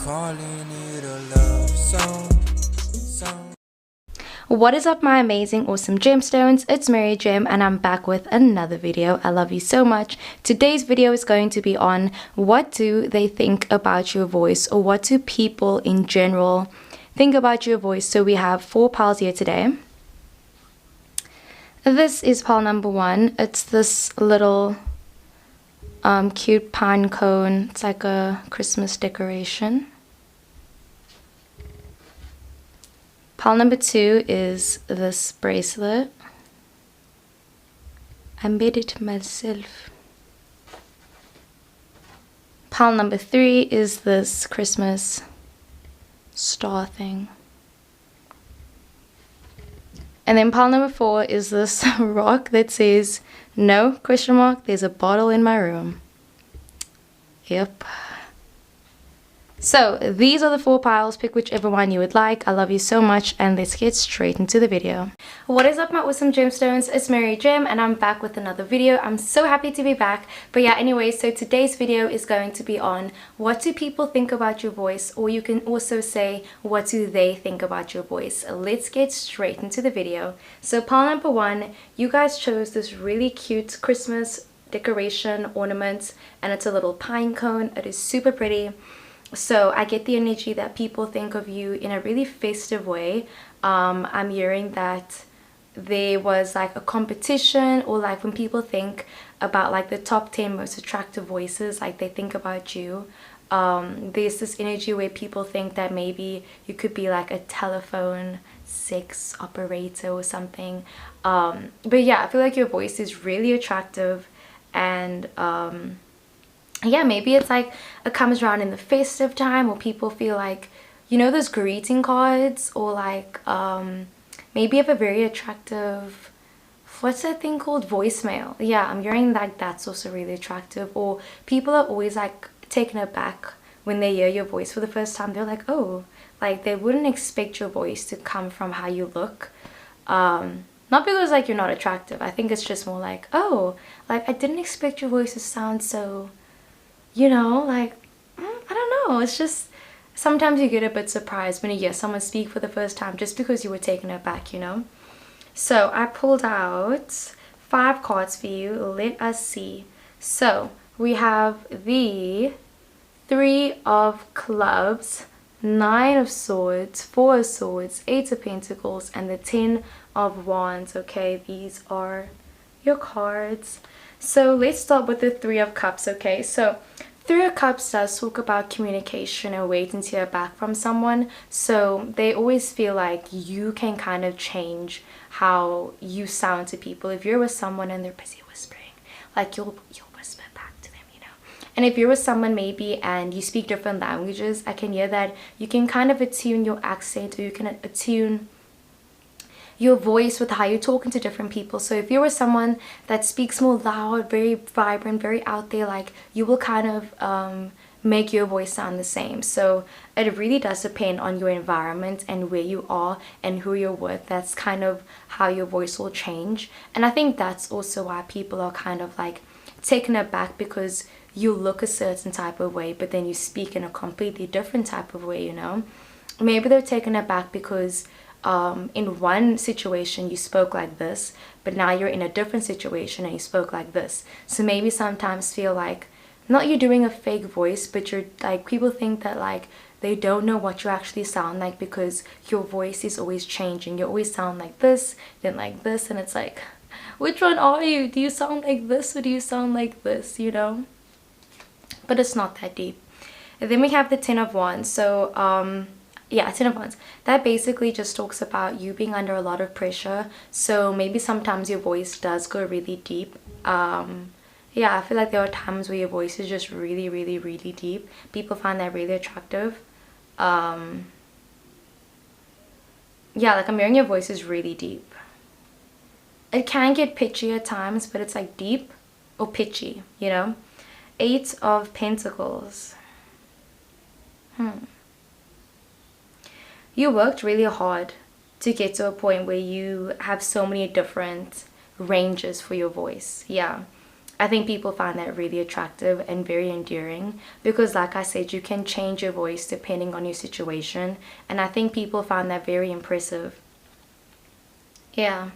calling it a love song. What is up, my amazing awesome gemstones? It's Mary Gem and I'm back with another video. I love you so much. Today's video is going to be on what do they think about your voice, or what do people in general think about your voice. So we have 4 piles here today. This is pile number 1. It's this little cute pine cone. It's like a Christmas decoration. Pile number 2 is this bracelet. I made it myself. Pile number 3 is this Christmas star thing. And then pile number 4 is this rock that says, no, question mark, there's a bottle in my room. Yep. So these are the 4 piles. Pick whichever one you would like. I love you so much, and let's get straight into the video. What is up, my awesome gemstones? It's Mary Gem and I'm back with another video. I'm so happy to be back. But yeah, anyway, so today's video is going to be on what do people think about your voice, or you can also say what do they think about your voice. Let's get straight into the video. So pile number 1, you guys chose this really cute Christmas decoration ornament, and it's a little pine cone. It is super pretty. So I get the energy that people think of you in a really festive way. I'm hearing that there was like a competition, or like when people think about like the top 10 most attractive voices, like they think about you. There's this energy where people think that maybe you could be like a telephone sex operator or something. But yeah, I feel like your voice is really attractive, and yeah, maybe it's like it comes around in the festive time, or people feel like, you know, those greeting cards, or like maybe you have a very attractive, what's that thing called, voicemail. Yeah, I'm hearing like that's also really attractive. Or people are always like taken aback when they hear your voice for the first time. They're like, oh, like they wouldn't expect your voice to come from how you look. Not because like you're not attractive. I think it's just more like, oh, like I didn't expect your voice to sound so, you know, like, I don't know, it's just sometimes you get a bit surprised when you hear someone speak for the first time, just because you were taken aback, you know. So I pulled out 5 cards for you. Let us see. So we have the 3 of clubs, 9 of swords, 4 of swords, 8 of pentacles, and the 10 of wands. Okay, these are your cards. So let's start with the 3 of cups. Okay, so 3 of cups does talk about communication and waiting to hear back from someone. So they always feel like you can kind of change how you sound to people. If you're with someone and they're busy whispering, like you'll whisper back to them, you know. And if you're with someone maybe and you speak different languages, I can hear that you can kind of attune your accent, or you can attune your voice with how you're talking to different people. So if you're with someone that speaks more loud, very vibrant, very out there, like you will kind of make your voice sound the same. So it really does depend on your environment and where you are and who you're with. That's kind of how your voice will change. And I think that's also why people are kind of like taken aback, because you look a certain type of way but then you speak in a completely different type of way, you know. Maybe they're taken aback because in one situation you spoke like this, but now you're in a different situation and you spoke like this. So maybe sometimes feel like not you're doing a fake voice, but you're like, people think that like they don't know what you actually sound like, because your voice is always changing. You always sound like this, then like this, and it's like, which one are you? Do you sound like this, or do you sound like this, you know? But it's not that deep. And then we have the 10 of wands. So yeah, 10 of wands. That basically just talks about you being under a lot of pressure. So maybe sometimes your voice does go really deep. Yeah, I feel like there are times where your voice is just really, really, really deep. People find that really attractive. Yeah, like I'm hearing your voice is really deep. It can get pitchy at times, but it's like deep or pitchy, you know. 8 of pentacles. You worked really hard to get to a point where you have so many different ranges for your voice. Yeah, I think people find that really attractive and very endearing because, like I said, you can change your voice depending on your situation, and I think people find that very impressive. Yeah.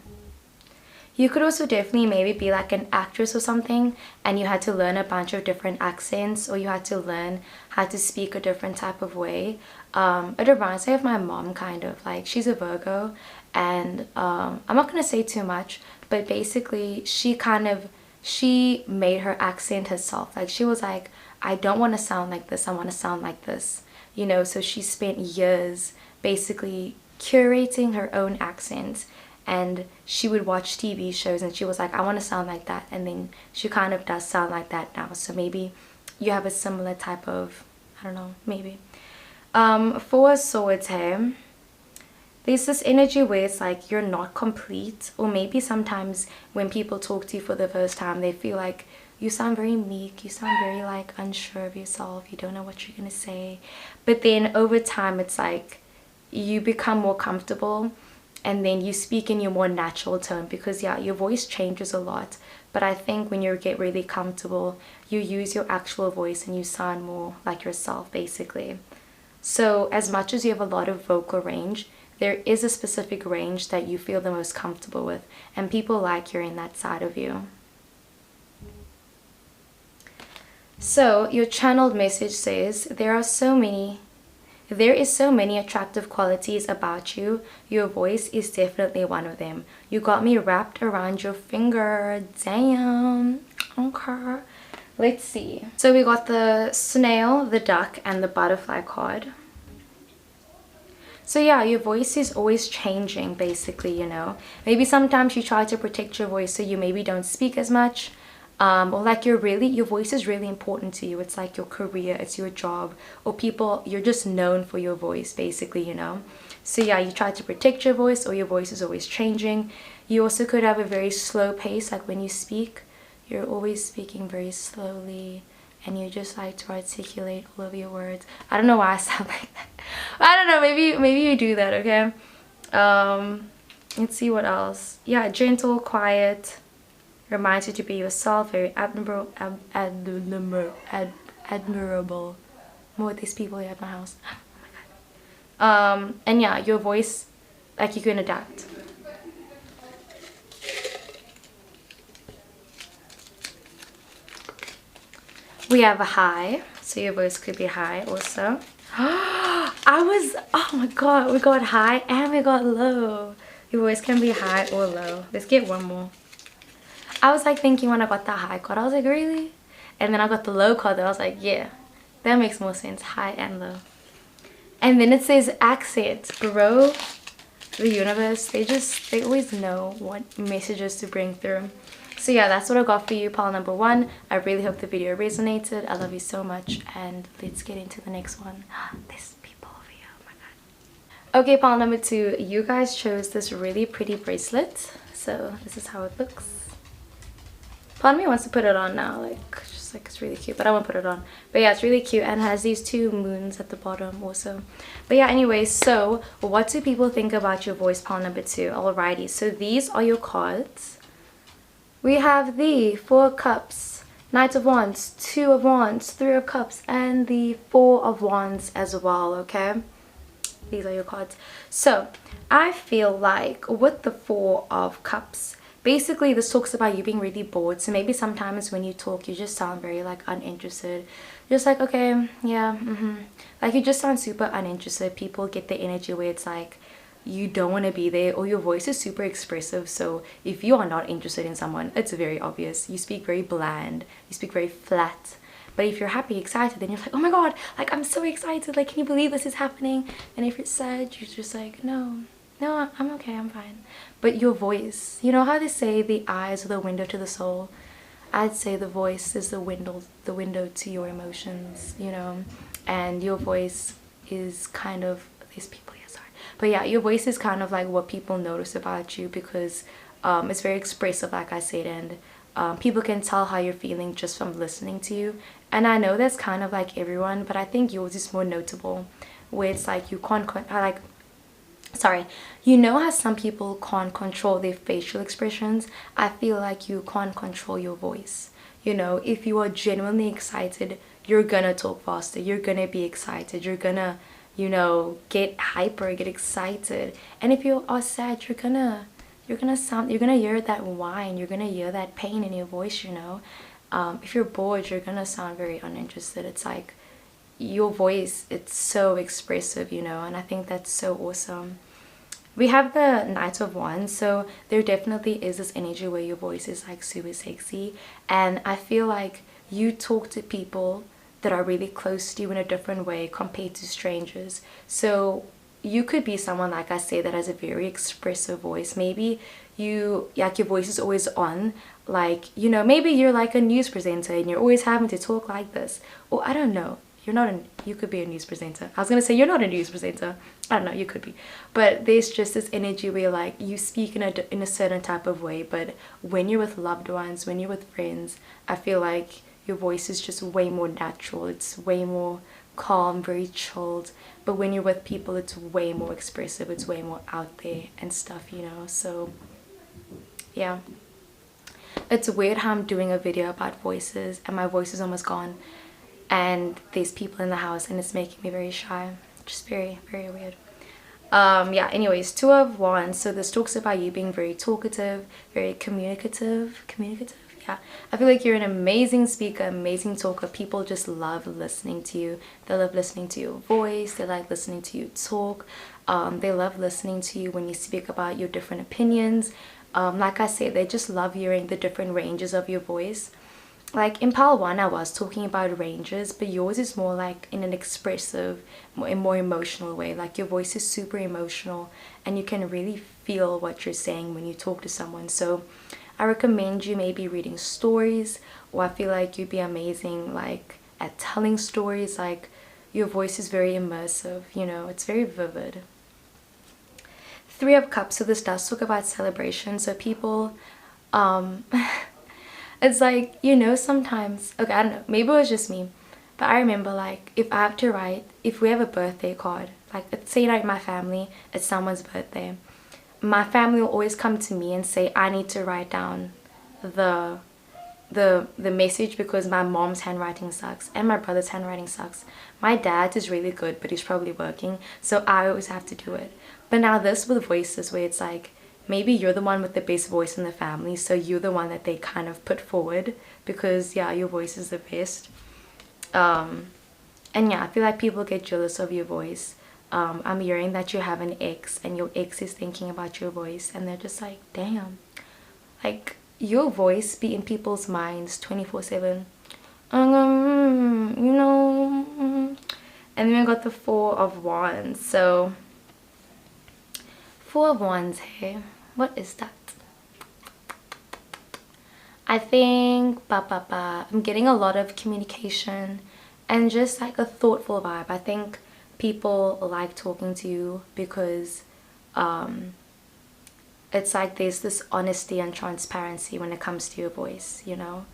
You could also definitely maybe be like an actress or something, and you had to learn a bunch of different accents, or you had to learn how to speak a different type of way. It reminds me of my mom, kind of. Like, she's a Virgo, and I'm not going to say too much, but basically she made her accent herself. Like, she was like, I don't want to sound like this, I want to sound like this, you know. So she spent years basically curating her own accent, and she would watch TV shows and she was like, I want to sound like that, and then she kind of does sound like that now. So maybe you have a similar type of, I don't know, maybe. Four of Swords here, there's this energy where it's like you're not complete, or maybe sometimes when people talk to you for the first time, they feel like you sound very meek, you sound very like unsure of yourself, you don't know what you're gonna say. But then over time it's like you become more comfortable, and then you speak in your more natural tone, because yeah, your voice changes a lot. But I think when you get really comfortable, you use your actual voice and you sound more like yourself, basically. So as much as you have a lot of vocal range, there is a specific range that you feel the most comfortable with, and people like hearing that side of you. So your channeled message says, there is so many attractive qualities about you. Your voice is definitely one of them. You got me wrapped around your finger. Damn. Okay. Let's see. So we got the snail, the duck, and the butterfly card. So yeah, your voice is always changing, basically, you know. Maybe sometimes you try to protect your voice so you maybe don't speak as much. Or like your voice is really important to you. It's like your career, it's your job, or you're just known for your voice, basically, you know. So yeah, you try to protect your voice, or your voice is always changing. You also could have a very slow pace, like when you speak, you're always speaking very slowly, and you just like to articulate all of your words. I don't know why I sound like that. I don't know, maybe you do that, okay? Let's see what else. Yeah, gentle, quiet, reminds you to be yourself, very admirable. More of these people here at my house. Oh my god. And yeah, your voice, like, you can adapt. We have a high, so your voice could be high also. Oh my god, we got high and we got low. Your voice can be high or low. Let's get one more. I was like thinking when I got the high card, I was like, really? And then I got the low card, I was like, yeah, that makes more sense, high and low. And then it says accent. Bro, the universe, they always know what messages to bring through. So yeah, that's what I got for you, pile number 1. I really hope the video resonated. I love you so much, and let's get into the next one. There's people over here, oh my god. Okay, pile number 2, you guys chose this really pretty bracelet. So this is how it looks. Part of me wants to put it on now, like, just like, it's really cute, but I won't put it on. But yeah, it's really cute and has these 2 moons at the bottom also. But yeah, anyways, so what do people think about your voice, pile number 2? Alrighty, so these are your cards. We have the 4 of Cups, Knight of Wands, 2 of Wands, 3 of Cups, and the 4 of Wands as well, okay? These are your cards. So I feel like with the 4 of Cups, basically this talks about you being really bored. So maybe sometimes when you talk, you just sound very like uninterested. Just like, okay, yeah, like you just sound super uninterested. People get the energy where it's like you don't want to be there, or your voice is super expressive. So if you are not interested in someone, it's very obvious. You speak very bland, you speak very flat. But if you're happy, excited, then you're like, oh my god, like I'm so excited, like can you believe this is happening? And if you're sad, you're just like, no, I'm okay, I'm fine. But your voice, you know how they say the eyes are the window to the soul? I'd say the voice is the window to your emotions, you know. And your voice is kind of, these people here, sorry, but yeah, your voice is kind of like what people notice about you, because it's very expressive, like I said, and people can tell how you're feeling just from listening to you. And I know that's kind of like everyone, but I think yours is more notable, where it's like you can't you know how some people can't control their facial expressions? I feel like you can't control your voice. You know, if you are genuinely excited, you're gonna talk faster, you're gonna be excited, you're gonna, you know, get hyper, get excited. And if you are sad, you're gonna hear that whine, you're gonna hear that pain in your voice, you know. If you're bored, you're gonna sound very uninterested. It's like your voice, it's so expressive, you know, and I think that's so awesome. We have the Knight of Wands, so there definitely is this energy where your voice is like super sexy, and I feel like you talk to people that are really close to you in a different way compared to strangers. So you could be someone, like I say, that has a very expressive voice. Maybe you, like, your voice is always on, like, you know, maybe you're like a news presenter and you're always having to talk like this, or I don't know, you could be a news presenter. I was gonna say you're not a news presenter. I don't know, you could be. But there's just this energy where like you speak in a certain type of way, but when you're with loved ones, when you're with friends, I feel like your voice is just way more natural. It's way more calm, very chilled. But when you're with people, it's way more expressive. It's way more out there and stuff, you know. So yeah. It's weird how I'm doing a video about voices and my voice is almost gone, and there's people in the house and it's making me very shy. Just very, very weird. Yeah, anyways, Two of Wands. So this talks about you being very talkative, very communicative. Yeah, I feel like you're an amazing speaker, amazing talker. People just love listening to you. They love listening to your voice. They like listening to you talk. They love listening to you when you speak about your different opinions. Like I said, they just love hearing the different ranges of your voice. Like in pile 1, I was talking about ranges, but yours is more like in an expressive, more emotional way. Like your voice is super emotional and you can really feel what you're saying when you talk to someone. So I recommend you maybe reading stories, or I feel like you'd be amazing like at telling stories. Like your voice is very immersive, you know, it's very vivid. Three of Cups. So this does talk about celebration. So people, it's like, you know, sometimes, okay, I don't know, maybe it was just me, but I remember like if I have to write, if we have a birthday card, like say like my family, it's someone's birthday, my family will always come to me and say I need to write down the message, because my mom's handwriting sucks and my brother's handwriting sucks. My dad's is really good, but he's probably working, so I always have to do it. But now this with voices, where it's like maybe you're the one with the best voice in the family, so you're the one that they kind of put forward because yeah, your voice is the best. And yeah, I feel like people get jealous of your voice. I'm hearing that you have an ex and your ex is thinking about your voice and they're just like, damn, like your voice be in people's minds 24/7. You know. And then we got the Four of Wands. So Four of Wands, hey, what is that? I think I'm getting a lot of communication and just like a thoughtful vibe. I think people like talking to you because it's like there's this honesty and transparency when it comes to your voice, you know.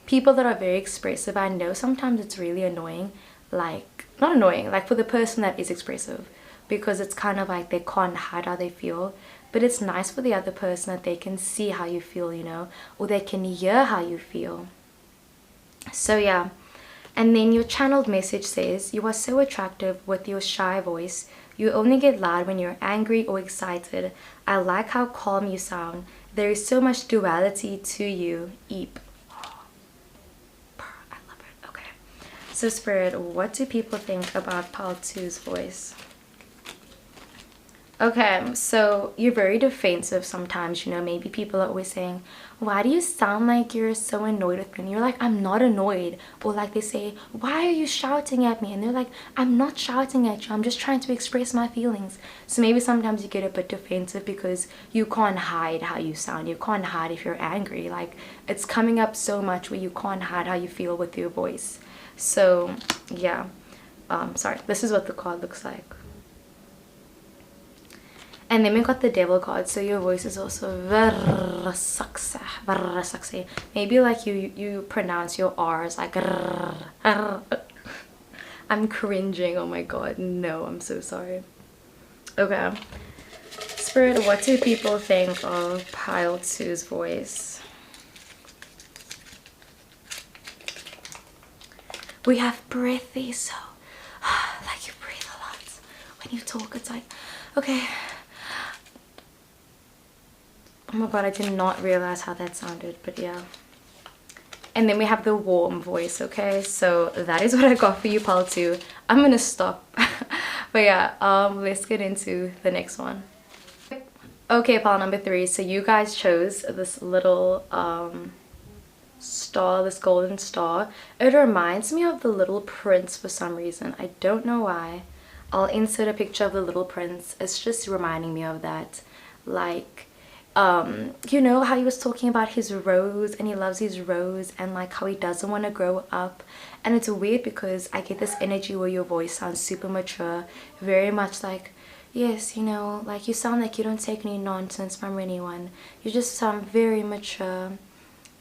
People that are very expressive, I know sometimes it's really annoying, like not annoying, like for the person that is expressive, because it's kind of like they can't hide how they feel. But it's nice for the other person that they can see how you feel, you know, or they can hear how you feel. So yeah. And then your channeled message says, you are so attractive with your shy voice. You only get loud when you're angry or excited. I like how calm you sound. There is so much duality to you. Eep. I love it. Okay. So Spirit, what do people think about Pile 2's voice? Okay, so you're very defensive sometimes, you know. Maybe people are always saying, why do you sound like you're so annoyed with me? And you're like, I'm not annoyed. Or like they say, why are you shouting at me? And they're like, I'm not shouting at you, I'm just trying to express my feelings. So maybe sometimes you get a bit defensive because you can't hide how you sound. You can't hide if you're angry. Like it's coming up so much where you can't hide how you feel with your voice. So yeah, sorry, this is what the card looks like. And then we got the Devil card, so your voice is also very sexy. Maybe like you pronounce your R's like I'm cringing, oh my god, no, I'm so sorry. Okay, Spirit, what do people think of Pile 2's voice? We have breathy, so like you breathe a lot when you talk. It's like, okay. Oh my god, I did not realize how that sounded, but yeah. And then we have the warm voice, okay? So that is what I got for you, pal 2. I'm gonna stop. But yeah, let's get into the next one. Okay, pal number 3. So you guys chose this little star, this golden star. It reminds me of the Little Prince for some reason. I don't know why. I'll insert a picture of the Little Prince. It's just reminding me of that. Like, you know how he was talking about his rose, and he loves his rose, and like how he doesn't want to grow up. And it's weird because I get this energy where your voice sounds super mature, very much like, yes, you know, like you sound like you don't take any nonsense from anyone. You just sound very mature,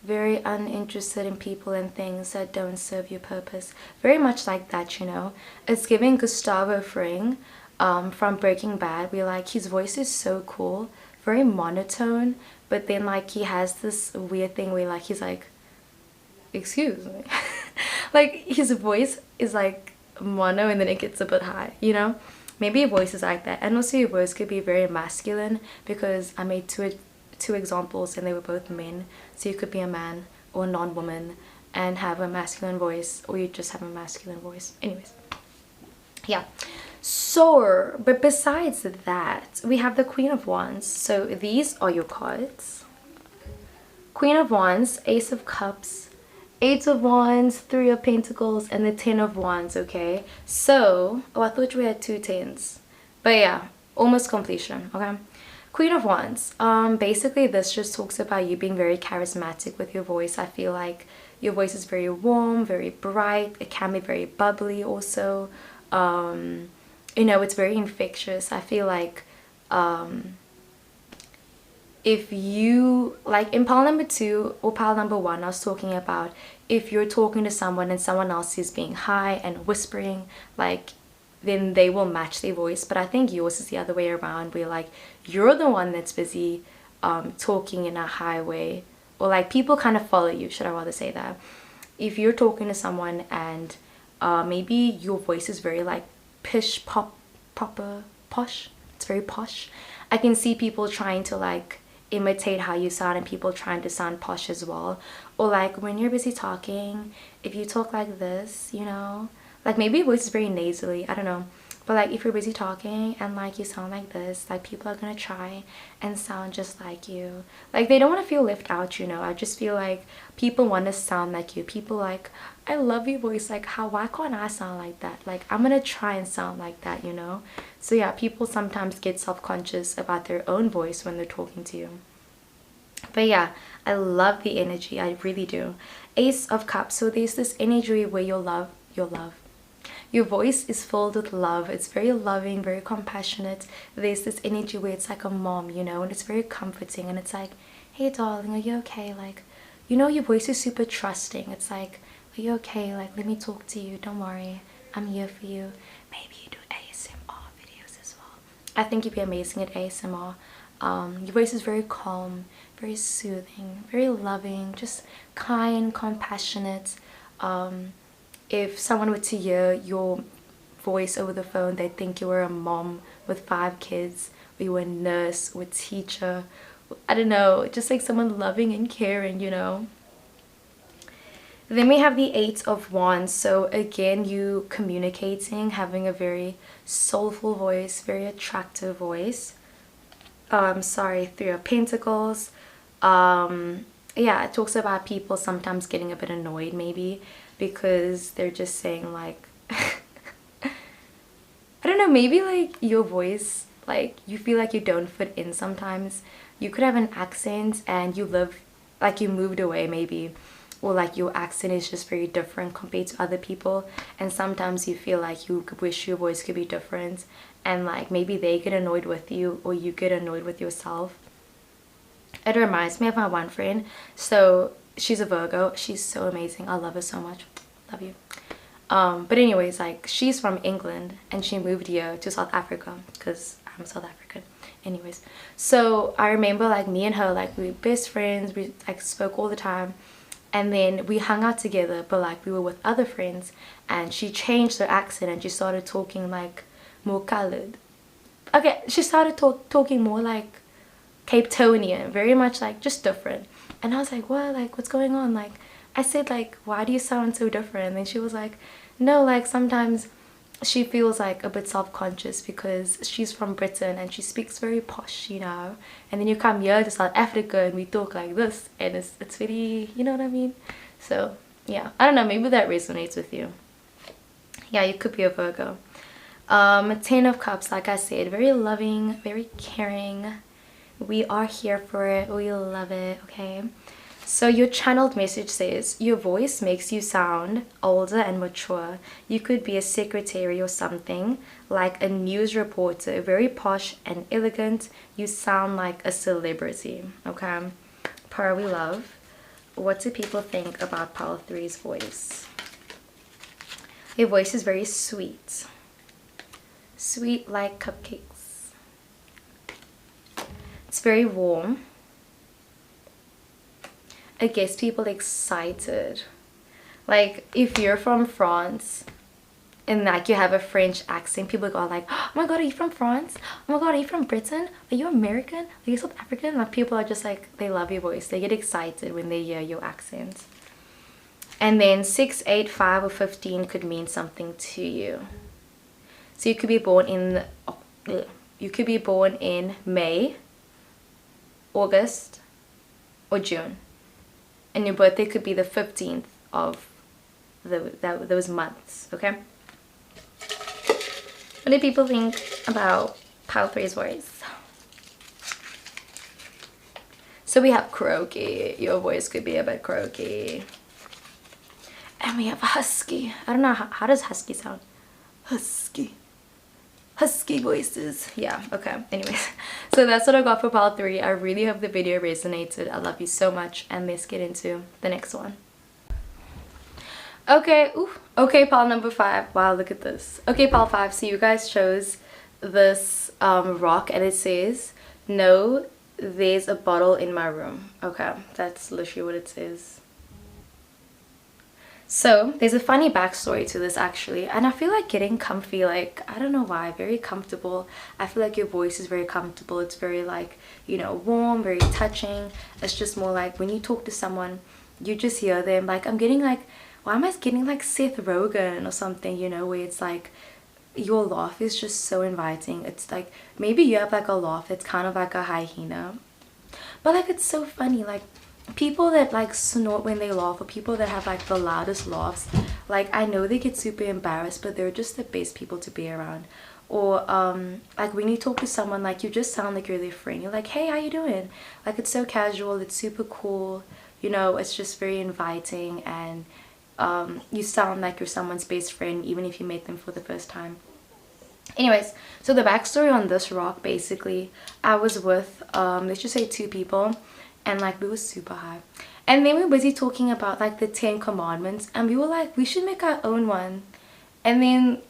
very uninterested in people and things that don't serve your purpose. Very much like that, you know. It's giving Gustavo Fring from Breaking Bad. We like, his voice is so cool, very monotone, but then like he has this weird thing where like he's like, excuse me. Like his voice is like mono and then it gets a bit high, you know. Maybe your voice is like that. And also your voice could be very masculine, because I made two examples and they were both men. So you could be a man or a non-woman and have a masculine voice, or you just have a masculine voice. Anyways, yeah. So, but besides that, we have the Queen of Wands. So these are your cards. Queen of Wands, Ace of Cups, Eight of Wands, Three of Pentacles, and the Ten of Wands, okay? So, oh, I thought we had 2 tens. But yeah, almost completion, okay? Queen of Wands, basically this just talks about you being very charismatic with your voice. I feel like your voice is very warm, very bright. It can be very bubbly also. You know, it's very infectious. I feel like if you, like in pile number 2 or pile number 1, I was talking about if you're talking to someone and someone else is being high and whispering, like, then they will match their voice. But I think yours is the other way around, where like you're the one that's busy talking in a high way, or like people kind of follow you, should I rather say that. If you're talking to someone and maybe your voice is very like pish pop proper posh, it's very posh, I can see people trying to like imitate how you sound and people trying to sound posh as well. Or like when you're busy talking, if you talk like this, you know, like maybe your voice is very nasally, I don't know, but like if you're busy talking and like you sound like this, like people are gonna try and sound just like you. Like they don't want to feel left out, you know. I just feel like people want to sound like you. People like, I love your voice, like why can't I sound like that? Like I'm gonna try and sound like that, you know. So yeah, people sometimes get self-conscious about their own voice when they're talking to you. But yeah, I love the energy, I really do. Ace of Cups, so there's this energy where your voice is filled with love. It's very loving, very compassionate. There's this energy where it's like a mom, you know, and it's very comforting, and it's like, hey darling, are you okay? Like, you know, your voice is super trusting. It's like, are you okay? Like, let me talk to you, don't worry, I'm here for you. Maybe you do ASMR videos as well. I think you'd be amazing at ASMR. Your voice is very calm, very soothing, very loving, just kind, compassionate. If someone were to hear your voice over the phone, they'd think you were a mom with 5 kids, or you were a nurse or teacher. I don't know, just like someone loving and caring, you know. Then we have the Eight of Wands. So again, you communicating, having a very soulful voice, very attractive voice. Three of Pentacles. Yeah, it talks about people sometimes getting a bit annoyed maybe because they're just saying like I don't know, maybe like your voice, like you feel like you don't fit in sometimes. You could have an accent and you live, like you moved away maybe, or like your accent is just very different compared to other people, and sometimes you feel like you wish your voice could be different, and like maybe they get annoyed with you or you get annoyed with yourself. It reminds me of my one friend. So she's a Virgo. She's so amazing. I love her so much. Love you. But anyways, like she's from England and she moved here to South Africa because I'm South African. Anyways, so I remember like me and her, like we were best friends. We like spoke all the time. And then we hung out together, but like we were with other friends, and she changed her accent and she started talking like more colored. Okay, she started talking more like Cape Townian, very much like just different. And I was like, what? Like, what's going on? Like, I said, like, why do you sound so different? And then she was like, no, like sometimes she feels like a bit self-conscious because she's from Britain and she speaks very posh, you know. And then you come here to South Africa and we talk like this, and it's very, you know what I mean? So yeah, I don't know, maybe that resonates with you. Yeah, you could be a Virgo. 10 of Cups, like I said, very loving, very caring. We are here for it, we love it, okay? So your channeled message says, your voice makes you sound older and mature. You could be a secretary or something, like a news reporter, very posh and elegant. You sound like a celebrity, okay? Power we love. What do people think about Pile 3's voice? Your voice is very sweet. Sweet like cupcakes. It's very warm. It gets people excited. Like if you're from France and like you have a French accent, people go like, oh my god, are you from France? Oh my god, are you from Britain? Are you American? Are you South African? Like people are just like, they love your voice. They get excited when they hear your accent. And then 6, 8, 5 or 15 could mean something to you. So you could be born in May, August or June. And your birthday could be the 15th of those months, okay? What do people think about Pile 3's voice? So we have croaky. Your voice could be a bit croaky. And we have husky. I don't know, how does husky sound? Husky. Husky voices. Yeah, okay. Anyways, so that's what I got for Pile 3. I really hope the video resonated. I love you so much, and let's get into the next one. Okay, okay, Pile number 5. Wow, look at this. Okay, Pile 5. So you guys chose this rock, and it says, no, there's a bottle in my room. Okay, that's literally what it says. So there's a funny backstory to this actually, and I feel like getting comfy, like I don't know why, very comfortable. I feel like your voice is very comfortable. It's very like, you know, warm, very touching. It's just more like when you talk to someone, you just hear them. Like I'm getting like, why am I getting like Seth Rogen or something, you know, where it's like your laugh is just so inviting. It's like maybe you have like a laugh that's kind of like a hyena, but like it's so funny. Like people that like snort when they laugh, or people that have like the loudest laughs, like I know they get super embarrassed, but they're just the best people to be around. Or like when you talk to someone, like you just sound like you're their friend. You're like, hey, how you doing? Like it's so casual, it's super cool, you know, it's just very inviting, and you sound like you're someone's best friend even if you met them for the first time. Anyways, so the backstory on this rock, basically I was with let's just say 2 people, and like we were super high, and then we were busy talking about like the 10 commandments, and we were like, we should make our own one, and then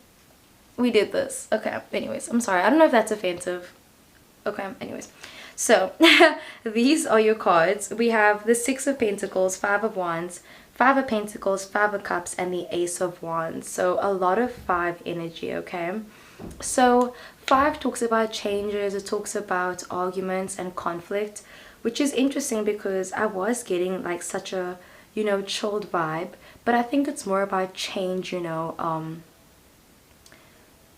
we did this. Okay, anyways, I'm sorry, I don't know if that's offensive. Okay, anyways, so these are your cards. We have the 6 of Pentacles, 5 of Wands, 5 of Pentacles, 5 of Cups, and the Ace of Wands. So a lot of 5 energy, okay? So 5 talks about changes, it talks about arguments and conflict, which is interesting because I was getting like such a, you know, chilled vibe, but I think it's more about change, you know.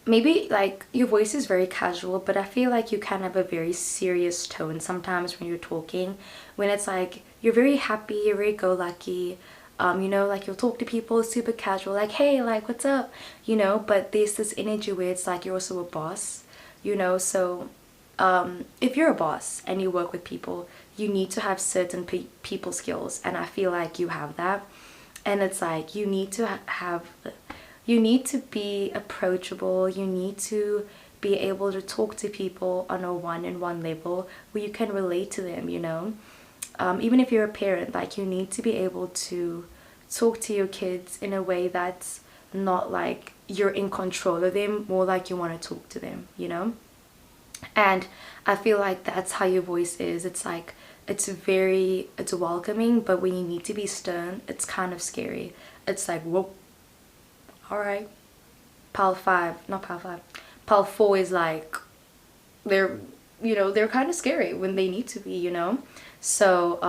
Maybe like your voice is very casual, but I feel like you can have a very serious tone sometimes when you're talking, when it's like you're very happy, you're very go-lucky, you know, like you'll talk to people super casual, like hey, like what's up, you know, but there's this energy where it's like you're also a boss, you know. So if you're a boss and you work with people, you need to have certain people skills, and I feel like you have that. And it's like you need to you need to be approachable, you need to be able to talk to people on a one-on-one level where you can relate to them, you know. Even if you're a parent, like you need to be able to talk to your kids in a way that's not like you're in control of them, more like you want to talk to them, you know. And I feel like that's how your voice is. It's like it's welcoming, but when you need to be stern, it's kind of scary. It's like, whoa, all right. Pile 5, not pile 5, pile 4 is like, they're, you know, they're kind of scary when they need to be, you know. So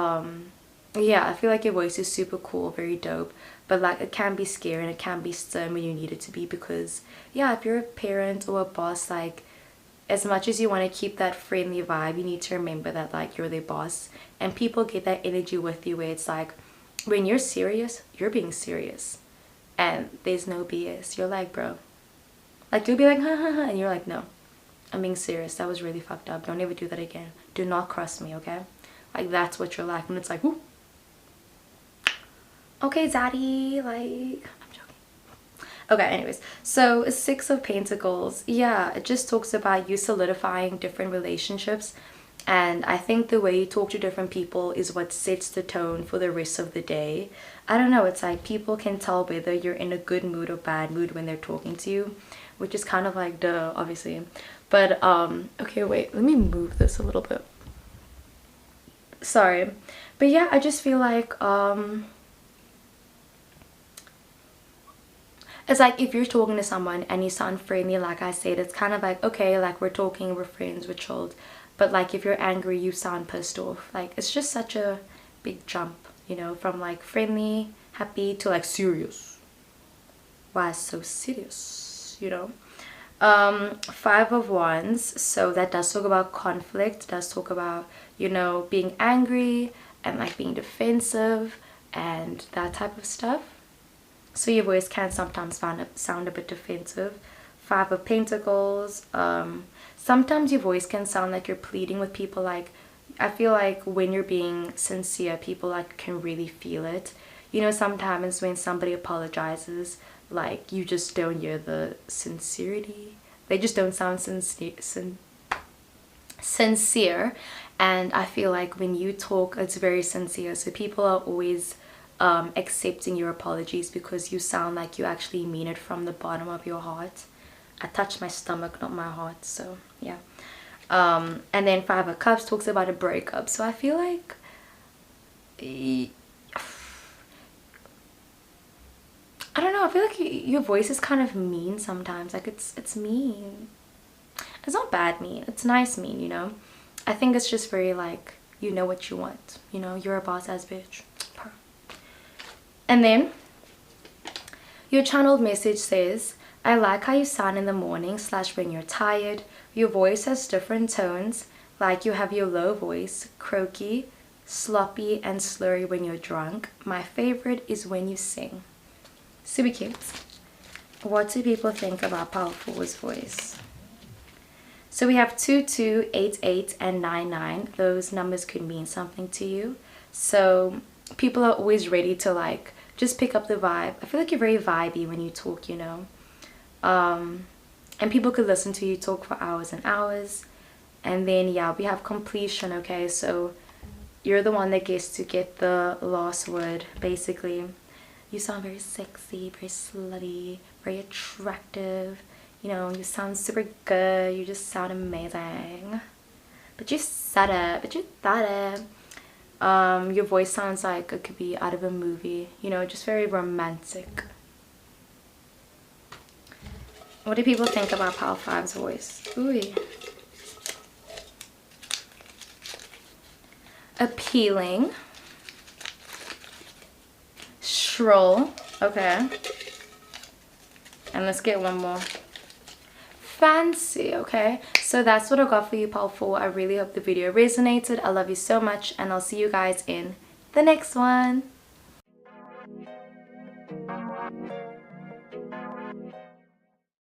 yeah, I feel like your voice is super cool, very dope, but like it can be scary and it can be stern when you need it to be, because yeah, if you're a parent or a boss, like as much as you want to keep that friendly vibe, you need to remember that like you're their boss, and people get that energy with you where it's like when you're serious, you're being serious and there's no BS. You're like, bro, like you'll be like, ha ha ha, and you're like, no, I'm being serious, that was really fucked up, don't ever do that again, do not cross me, okay? Like that's what you're like. And it's like, whoo, okay daddy, like, I'm joking. Okay, anyways, so 6 of Pentacles, yeah, it just talks about you solidifying different relationships, and I think the way you talk to different people is what sets the tone for the rest of the day. I don't know, it's like people can tell whether you're in a good mood or bad mood when they're talking to you, which is kind of like duh, obviously. But okay, wait, let me move this a little bit, sorry. But yeah, I just feel like it's like if you're talking to someone and you sound friendly, like I said, it's kind of like, okay, like we're talking, we're friends, we're chilled. But like if you're angry, you sound pissed off. Like it's just such a big jump, you know, from like friendly, happy to like serious. Why so serious, you know? 5 of Wands, so that does talk about conflict, does talk about, you know, being angry and like being defensive and that type of stuff. So your voice can sometimes sound a bit defensive. 5 of Pentacles, sometimes your voice can sound like you're pleading with people. Like I feel like when you're being sincere, people like can really feel it, you know. Sometimes when somebody apologizes, like you just don't hear the sincerity, they just don't sound sincere. And I feel like when you talk, it's very sincere, so people are always accepting your apologies because you sound like you actually mean it from the bottom of your heart. I touched my stomach, not my heart, so yeah. And then 5 of Cups talks about a breakup, so I feel like I don't know, I feel like your voice is kind of mean sometimes. Like it's mean. It's not bad mean, it's nice mean, you know. I think it's just very like, you know what you want, you know, you're a boss ass bitch. And then your channeled message says, I like how you sound in the morning / when you're tired. Your voice has different tones, like you have your low voice, croaky, sloppy and slurry when you're drunk. My favorite is when you sing. Super cute. What do people think about Power 4's voice? So we have 22, 88 and 99. Those numbers could mean something to you. So people are always ready to like just pick up the vibe. I feel like you're very vibey when you talk, you know. And people could listen to you talk for hours and hours. And then yeah, we have completion. Okay, so you're the one that gets to get the last word. Basically, you sound very sexy, very slutty, very attractive, you know, you sound super good, you just sound amazing. But you said it, but you thought it. Your voice sounds like it could be out of a movie, you know, just very romantic. What do people think about Power 5's voice? Ooh. Appealing. Shrill. Okay. And let's get one more. Fancy. Okay, so that's what I got for you, Power 4. I really hope the video resonated. I love you so much, and I'll see you guys in the next one.